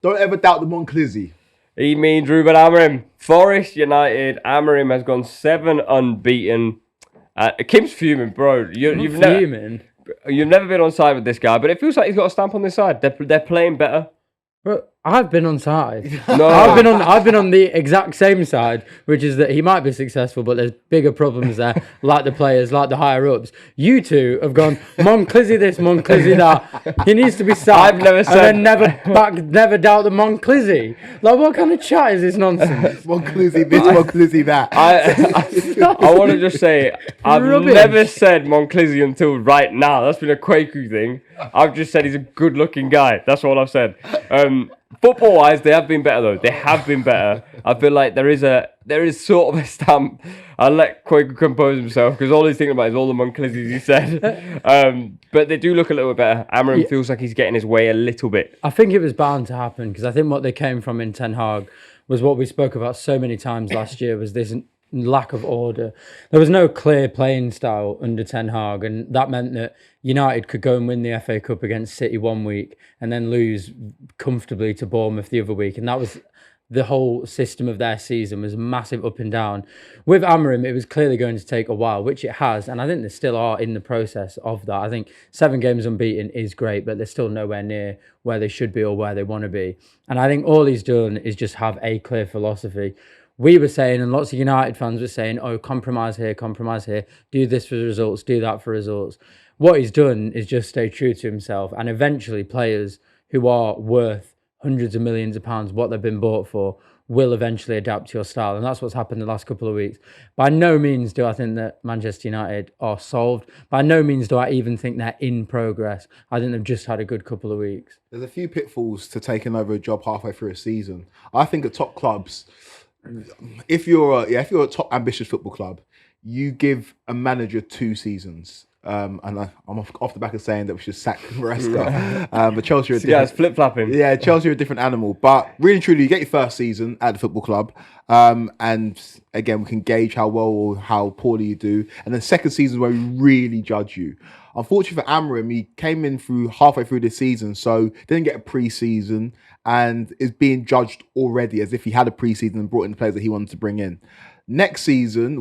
Don't ever doubt the Monclizzy. He means Ruben Amorim. Forest United. Amorim has gone 7 unbeaten. Kim's fuming, bro. You've never been on side with this guy, but it feels like he's got a stamp on this side. They're playing better. Bro, I've been on side. No, I've been on the exact same side, which is that he might be successful, but there's bigger problems there, like the players, like the higher ups. You two have gone Monclizzy this, Monclizzy that. He needs to be sacked. I've never said. And then never doubt the Monclizzy. Like, what kind of chat is this nonsense? Monclizzy this, Monclizzy that. I want to just say, I've never said Monclizzy until right now. That's been a Kweku thing. I've just said he's a good-looking guy. That's all I've said. Football-wise, they have been better though. They have been better. I feel like there is sort of a stamp. I'll let Kweku compose himself because all he's thinking about is all the Monclizzys he said. But they do look a little bit better. Amorim feels like he's getting his way a little bit. I think it was bound to happen because I think what they came from in Ten Hag was what we spoke about so many times last year was this lack of order. There was no clear playing style under Ten Hag, and that meant that United could go and win the FA Cup against City one week and then lose comfortably to Bournemouth the other week, and that was the whole system of their season was massive up and down. With Amorim, it was clearly going to take a while, which it has, and I think they still are in the process of that. I think 7 games unbeaten is great, but they're still nowhere near where they should be or where they want to be. And I think all he's done is just have a clear philosophy. We were saying, and lots of United fans were saying, oh, compromise here, do this for results, do that for results. What he's done is just stay true to himself, and eventually players who are worth hundreds of millions of pounds, what they've been bought for, will eventually adapt to your style. And that's what's happened the last couple of weeks. By no means do I think that Manchester United are solved. By no means do I even think they're in progress. I think they've just had a good couple of weeks. There's a few pitfalls to taking over a job halfway through a season. I think at top clubs, if you're a top ambitious football club, you give a manager 2 seasons. And I'm off the back of saying that we should sack Maresca. But Chelsea are different. Flip-flopping. Yeah, Chelsea are a different animal. But really, truly, you get your first season at the football club. And again, we can gauge how well or how poorly you do. And then second season is where we really judge you. Unfortunately for Amorim, he came in halfway through the season, so didn't get a pre-season and is being judged already as if he had a pre-season and brought in the players that he wanted to bring in. Next season,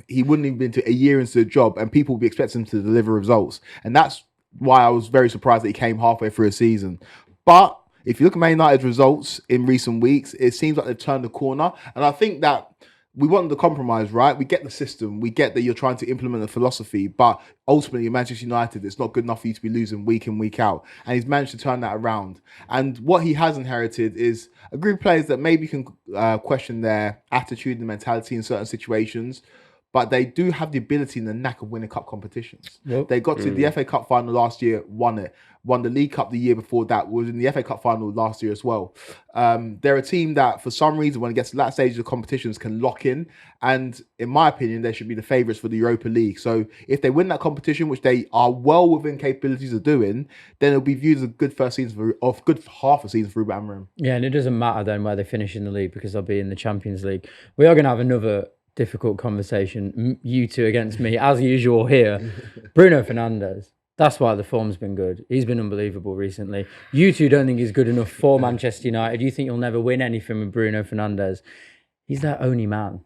he wouldn't even been to a year into the job, and people will be expecting him to deliver results. And that's why I was very surprised that he came halfway through a season. But if you look at Man United's results in recent weeks, it seems like they've turned the corner. And I think that we want the compromise, right? We get the system. We get that you're trying to implement a philosophy, but ultimately, Manchester United, it's not good enough for you to be losing week in, week out. And he's managed to turn that around. And what he has inherited is a group of players that maybe can question their attitude and mentality in certain situations, but they do have the ability and the knack of winning cup competitions. Yep. They got to the FA Cup final last year, won it. Won the League Cup the year before that, was in the FA Cup final last year as well. They're a team that, for some reason, when it gets to that stage of the competitions, can lock in. And in my opinion, they should be the favourites for the Europa League. So if they win that competition, which they are well within capabilities of doing, then it'll be viewed as a good first season good half a season for Ruben Amorim. Yeah, and it doesn't matter then where they finish in the league because they'll be in the Champions League. We are going to have another difficult conversation, you two against me, as usual here. Bruno Fernandes. That's why the form's been good. He's been unbelievable recently. You two don't think he's good enough for Manchester United. You think you'll never win anything with Bruno Fernandes. He's their only man.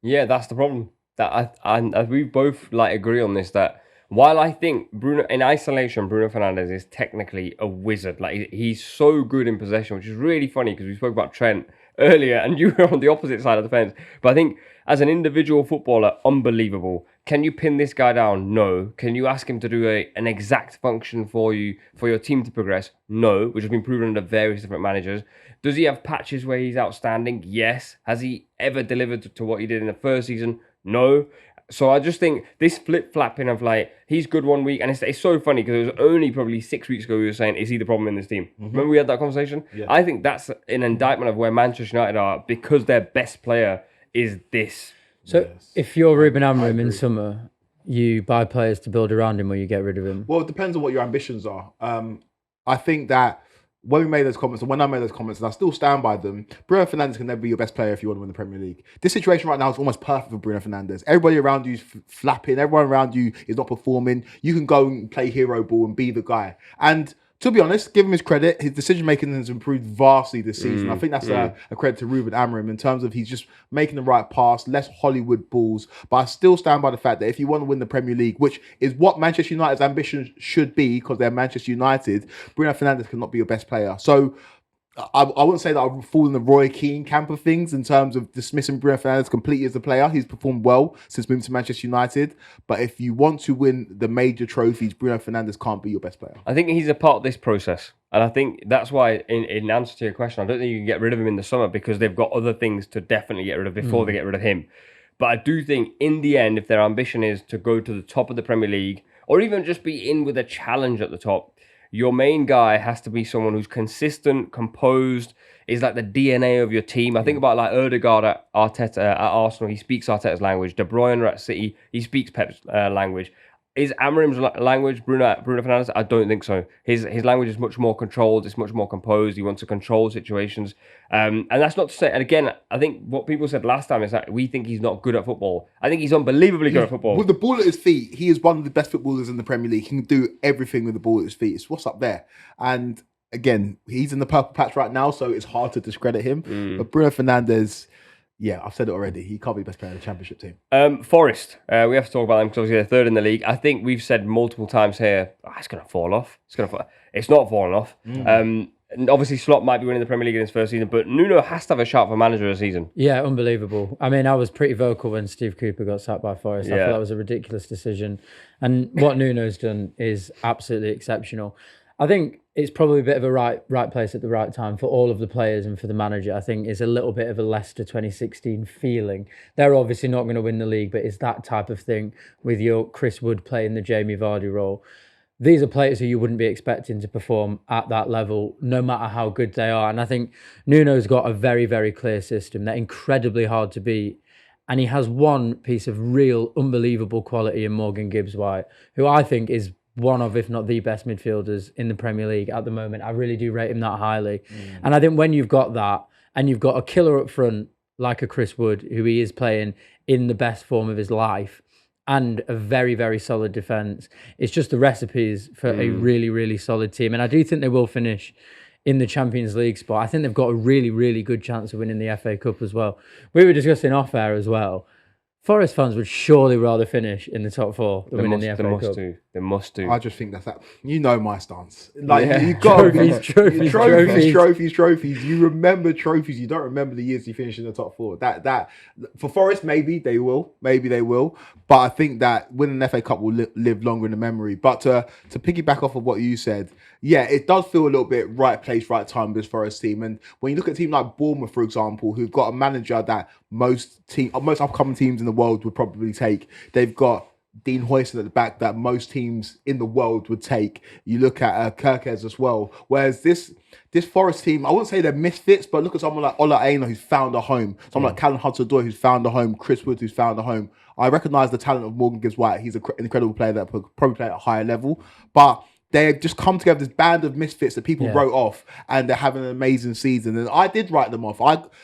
Yeah, that's the problem. That we both agree on this. That while I think Bruno in isolation, Bruno Fernandes is technically a wizard. He's so good in possession, which is really funny because we spoke about Trent earlier, and you were on the opposite side of the fence. But I think as an individual footballer, unbelievable. Can you pin this guy down? No. Can you ask him to do an exact function for you, for your team to progress? No, which has been proven under various different managers. Does he have patches where he's outstanding? Yes. Has he ever delivered to what he did in the first season? No. So I just think this flip-flapping of he's good one week, and it's so funny because it was only probably 6 weeks ago we were saying, is he the problem in this team? Mm-hmm. Remember we had that conversation? Yeah. I think that's an indictment of where Manchester United are because their best player is this. So if you're Ruben Amorim in summer, you buy players to build around him or you get rid of him? Well, it depends on what your ambitions are. I think that when we made those comments, and when I made those comments, and I still stand by them, Bruno Fernandes can never be your best player if you want to win the Premier League. This situation right now is almost perfect for Bruno Fernandes. Everybody around you is flapping. Everyone around you is not performing. You can go and play hero ball and be the guy. And To be honest, give him his credit. His decision making has improved vastly this season. I think that's a credit to Ruben Amorim in terms of he's just making the right pass, less Hollywood balls. But I still stand by the fact that if you want to win the Premier League, which is what Manchester United's ambition should be, because they're Manchester United, Bruno Fernandes cannot be your best player. So I wouldn't say that I've fallen the Roy Keane camp of things in terms of dismissing Bruno Fernandes completely as a player. He's performed well since moving to Manchester United. But if you want to win the major trophies, Bruno Fernandes can't be your best player. I think he's a part of this process. And I think that's why, in answer to your question, I don't think you can get rid of him in the summer because they've got other things to definitely get rid of before they get rid of him. But I do think in the end, if their ambition is to go to the top of the Premier League or even just be in with a challenge at the top, your main guy has to be someone who's consistent, composed, is like the DNA of your team. I think about like Ødegaard at Arsenal, he speaks Arteta's language. De Bruyne at City, he speaks Pep's language. Is Amorim's language Bruno Fernandes? I don't think so. His language is much more controlled. It's much more composed. He wants to control situations. And that's not to say, and again, I think what people said last time is that we think he's not good at football. I think he's unbelievably good at football. With the ball at his feet, he is one of the best footballers in the Premier League. He can do everything with the ball at his feet. It's what's up there. And again, he's in the purple patch right now, so it's hard to discredit him. But Bruno Fernandes, yeah, I've said it already. He can't be best player in the Championship team. Forest, we have to talk about them because obviously they're third in the league. I think we've said multiple times here, it's going to fall off. It's not falling off. And obviously, Slot might be winning the Premier League in his first season, but Nuno has to have a shout for manager of the season. Yeah, unbelievable. I mean, I was pretty vocal when Steve Cooper got sacked by Forest. I thought that was a ridiculous decision. And what Nuno's done is absolutely exceptional. I think it's probably a bit of a right place at the right time for all of the players and for the manager. I think it's a little bit of a Leicester 2016 feeling. They're obviously not going to win the league, but it's that type of thing with your Chris Wood playing the Jamie Vardy role. These are players who you wouldn't be expecting to perform at that level, no matter how good they are. And I think Nuno's got a very, very clear system. They're incredibly hard to beat. And he has one piece of real, unbelievable quality in Morgan Gibbs-White, who I think is one of, if not the best midfielders in the Premier League at the moment. I really do rate him that highly. And I think when you've got that, and you've got a killer up front, like a Chris Wood, who he is playing in the best form of his life, and a very, very solid defence, it's just the recipes for a really, really solid team. And I do think they will finish in the Champions League spot. I think they've got a really, really good chance of winning the FA Cup as well. We were discussing off air as well. Forest fans would surely rather finish in the top four than winning the FA Cup. They must do. I just think that's that. You know my stance. Like you got trophies. You remember trophies. You don't remember the years you finished in the top four. That for Forest, maybe they will. But I think that winning the FA Cup will live longer in the memory. But to piggyback off of what you said, yeah, it does feel a little bit right place, right time with this Forest team. And when you look at a team like Bournemouth, for example, who've got a manager that most upcoming teams in the world would probably take. They've got Dean Hoyson at the back that most teams in the world would take. You look at Kirkes as well. Whereas this Forest team, I wouldn't say they're misfits, but look at someone like Ola Aina who's found a home. Someone like Callum Hudson-Odoi who's found a home. Chris Wood who's found a home. I recognise the talent of Morgan Gibbs-White. He's an incredible player that probably play at a higher level. But they've just come together, this band of misfits that people wrote off, and they're having an amazing season. And I did write them off.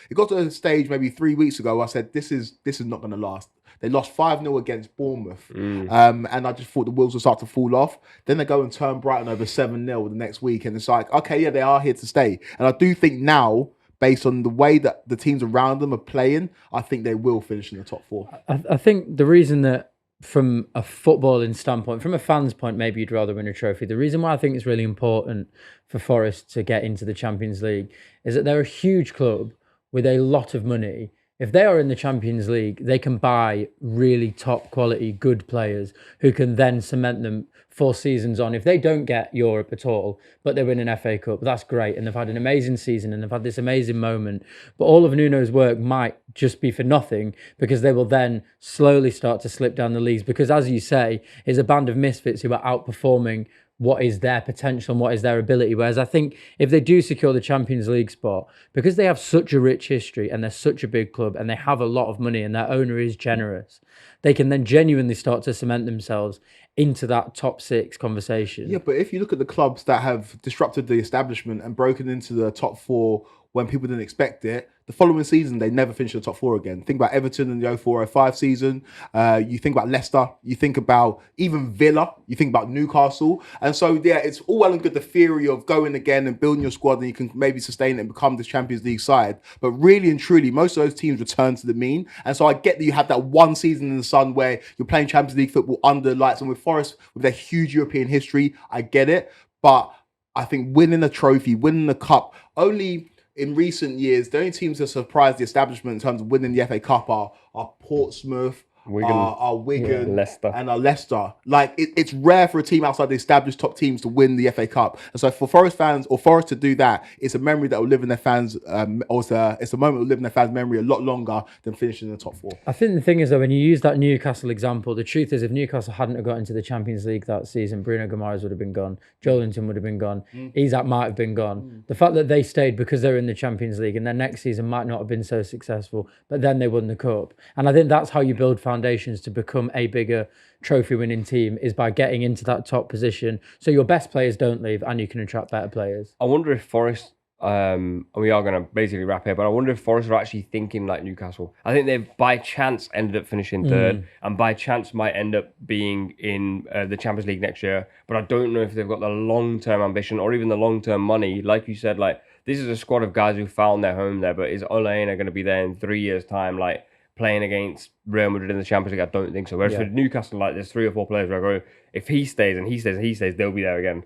It got to a stage maybe 3 weeks ago where I said, this is not going to last. They lost 5-0 against Bournemouth. And I just thought the wheels would start to fall off. Then they go and turn Brighton over 7-0 the next week. And it's like, okay, yeah, they are here to stay. And I do think now, based on the way that the teams around them are playing, I think they will finish in the top four. I think the reason that, from a footballing standpoint, from a fan's point, maybe you'd rather win a trophy. The reason why I think it's really important for Forest to get into the Champions League is that they're a huge club with a lot of money. If they are in the Champions League, they can buy really top quality, good players who can then cement them 4 seasons on. If they don't get Europe at all, but they win an FA Cup, that's great. And they've had an amazing season and they've had this amazing moment. But all of Nuno's work might just be for nothing because they will then slowly start to slip down the leagues. Because as you say, it's a band of misfits who are outperforming what is their potential and what is their ability. Whereas I think if they do secure the Champions League spot, because they have such a rich history and they're such a big club and they have a lot of money and their owner is generous, they can then genuinely start to cement themselves into that top 6 conversation. Yeah, but if you look at the clubs that have disrupted the establishment and broken into the top 4 when people didn't expect it. The following season, they never finished in the top 4 again. Think about Everton in the 04-05 season. You think about Leicester. You think about even Villa. You think about Newcastle. And so, yeah, it's all well and good, the theory of going again and building your squad and you can maybe sustain it and become this Champions League side. But really and truly, most of those teams return to the mean. And so I get that you have that one season in the sun where you're playing Champions League football under lights. And with Forest, with their huge European history, I get it. But I think winning a trophy, winning the cup, only in recent years, the only teams that surprised the establishment in terms of winning the FA Cup are Portsmouth, Wigan, Leicester. and Leicester. Like, it's rare for a team outside the established top teams to win the FA Cup. And so for Forest fans, or Forest to do that, it's a memory that will live in their fans, it's a moment that will live in their fans' memory a lot longer than finishing in the top 4. I think the thing is, though, when you use that Newcastle example, the truth is if Newcastle hadn't have got into the Champions League that season, Bruno Guimaraes would have been gone, Joelinton would have been gone, Isak might have been gone. The fact that they stayed because they were in the Champions League and their next season might not have been so successful, but then they won the Cup. And I think that's how you build foundations to become a bigger trophy winning team, is by getting into that top position so your best players don't leave and you can attract better players. I wonder if Forest, and we are going to basically wrap here, but I wonder if Forest are actually thinking like Newcastle. I think they've by chance ended up finishing third and by chance might end up being in the Champions League next year, but I don't know if they've got the long-term ambition or even the long-term money. Like you said, like, this is a squad of guys who found their home there, but is Ole Einar going to be there in 3 years' time, like, playing against Real Madrid in the Champions League? I don't think so. Whereas for Newcastle, like, there's 3 or 4 players where I go, if he stays and he stays and he stays, they'll be there again.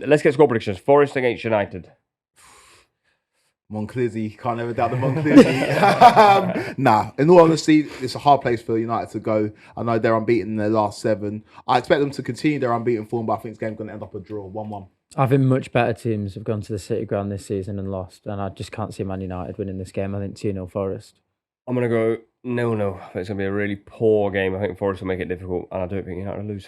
Let's get score predictions. Forest against United. Monclizzi, can't ever doubt the Monclizzi. Nah, in all honesty, it's a hard place for United to go. I know they're unbeaten in their last 7. I expect them to continue their unbeaten form, but I think this game's going to end up a draw, 1-1. I think much better teams have gone to the City Ground this season and lost, and I just can't see Man United winning this game. I think 2-0 Forest. I'm going to go 0-0. It's going to be a really poor game. I think Forest will make it difficult, and I don't think United will lose.